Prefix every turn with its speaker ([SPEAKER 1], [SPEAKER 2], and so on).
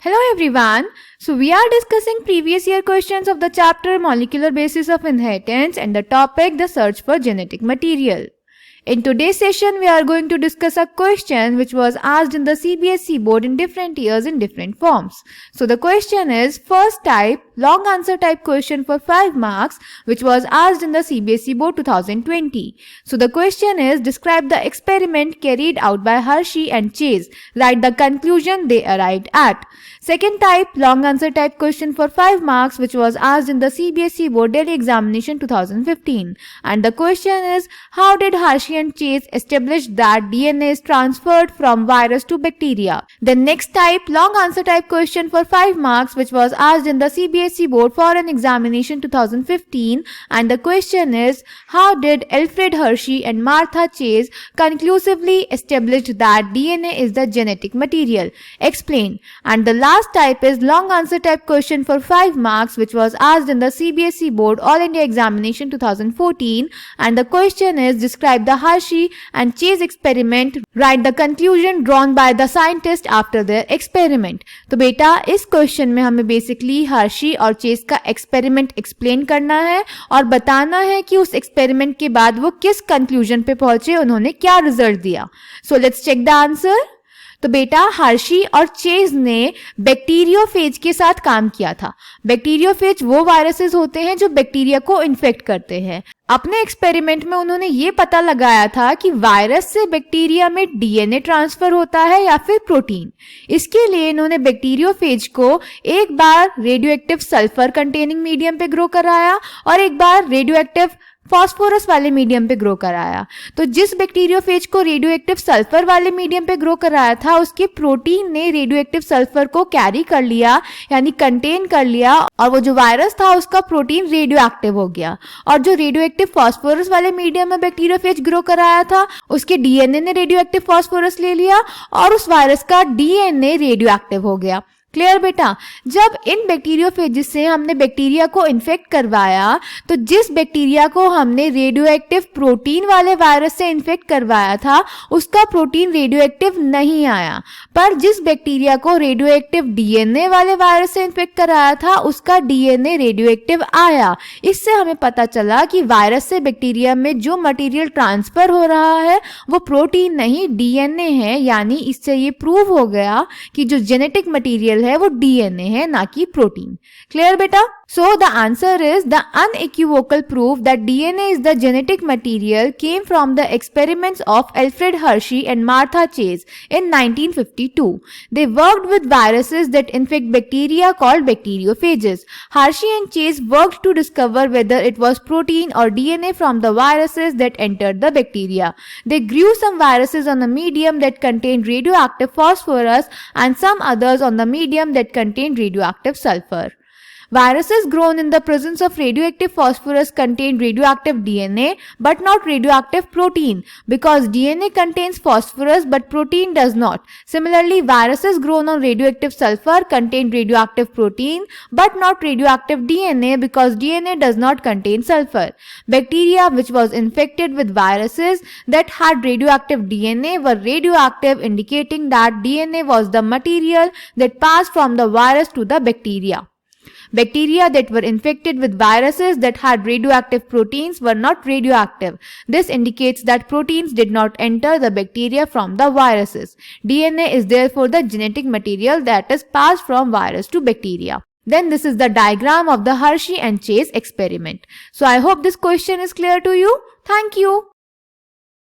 [SPEAKER 1] Hello everyone. So we are discussing previous year questions of the chapter Molecular Basis of Inheritance and the topic the search for genetic material. In today's session, we are going to discuss a question which was asked in the CBSE board in different years in different forms. So the question is first type, long answer type question for 5 marks which was asked in the CBSE board 2020. So the question is describe the experiment carried out by Hershey and Chase. Write the conclusion they arrived at. Second type, long answer type question for 5 marks which was asked in the CBSE board Delhi examination 2015. And the question is how did Hershey and Chase establish that DNA is transferred from virus to bacteria. The next type, long answer type question for 5 marks which was asked in the CBSE board foreign examination 2015 and the question is how did Alfred Hershey and Martha Chase conclusively establish that DNA is the genetic material? Explain. And the last type is long answer type question for 5 marks which was asked in the CBSE board All India examination 2014 and the question is describe the Hershey and Chase experiment. Write the conclusion drawn by the scientist after their experiment. तो बेटा इस question में हमें basically Hershey और chess का experiment explain करना है और बताना है कि उस एक्सपेरिमेंट के बाद वो किस कंक्लूजन पे पहुंचे, उन्होंने क्या रिजल्ट दिया. So let's check the answer. तो बेटा हर्शी और चेज ने बैक्टीरियोफेज के साथ काम किया था. बैक्टीरियोफेज वो वायरसेस होते हैं जो बैक्टीरिया को इन्फेक्ट करते हैं. अपने एक्सपेरिमेंट में उन्होंने ये पता लगाया था कि वायरस से बैक्टीरिया में डीएनए ट्रांसफर होता है या फिर प्रोटीन. इसके लिए इन्होंने बैक्टीरियोफेज को एक बार radioactive sulphur containing medium पे ग्रो कराया और एक बार रेडियो एक्टिव फॉस्फोरस वाले मीडियम पे ग्रो कराया. तो जिस बैक्टीरियोफेज को रेडियो एक्टिव सल्फर वाले मीडियम पे ग्रो कराया था उसके प्रोटीन ने रेडियो एक्टिव सल्फर को कैरी कर लिया यानी कंटेन कर लिया और वो जो वायरस था उसका प्रोटीन रेडियो एक्टिव हो गया. और जो रेडियो एक्टिव फॉस्फोरस वाले मीडियम में बैक्टीरियोफेज ग्रो कराया था उसके डीएनए ने रेडियो एक्टिव फॉस्फोरस ले लिया और उस वायरस का डीएनए रेडियो एक्टिव हो गया. क्लियर बेटा. जब इन बैक्टीरियोफेजिस से हमने बैक्टीरिया को इन्फेक्ट करवाया तो जिस बैक्टीरिया को हमने रेडियो एक्टिव प्रोटीन वाले वायरस से इन्फेक्ट करवाया था उसका प्रोटीन रेडियो एक्टिव नहीं आया, पर जिस बैक्टीरिया को रेडियो एक्टिव डीएनए वाले वायरस से इन्फेक्ट कराया था उसका डीएनए रेडियो एक्टिव आया. इससे हमें पता चला कि वायरस से बैक्टीरिया में जो मटेरियल ट्रांसफर हो रहा है वो प्रोटीन नहीं डीएनए है. यानी इससे ये प्रूव हो गया कि जो जेनेटिक मटेरियल है वो डीएनए है ना कि प्रोटीन. क्लियर बेटा. So the answer is the unequivocal proof that DNA is the genetic material came from the experiments of Alfred Hershey and Martha Chase in 1952. They worked with viruses that infect bacteria called bacteriophages. Hershey and Chase worked to discover whether it was protein or DNA from the viruses that entered the bacteria. They grew some viruses on a medium that contained radioactive phosphorus and some others on the medium that contained radioactive sulfur. Viruses grown in the presence of radioactive phosphorus contain radioactive DNA but not radioactive protein because DNA contains phosphorus but protein does not. Similarly, viruses grown on radioactive sulfur contain radioactive protein but not radioactive DNA because DNA does not contain sulfur. Bacteria which was infected with viruses that had radioactive DNA were radioactive, indicating that DNA was the material that passed from the virus to the bacteria. Bacteria that were infected with viruses that had radioactive proteins were not radioactive. This indicates that proteins did not enter the bacteria from the viruses. DNA is therefore the genetic material that is passed from virus to bacteria. Then this is the diagram of the Hershey and Chase experiment. So I hope this question is clear to you. Thank you.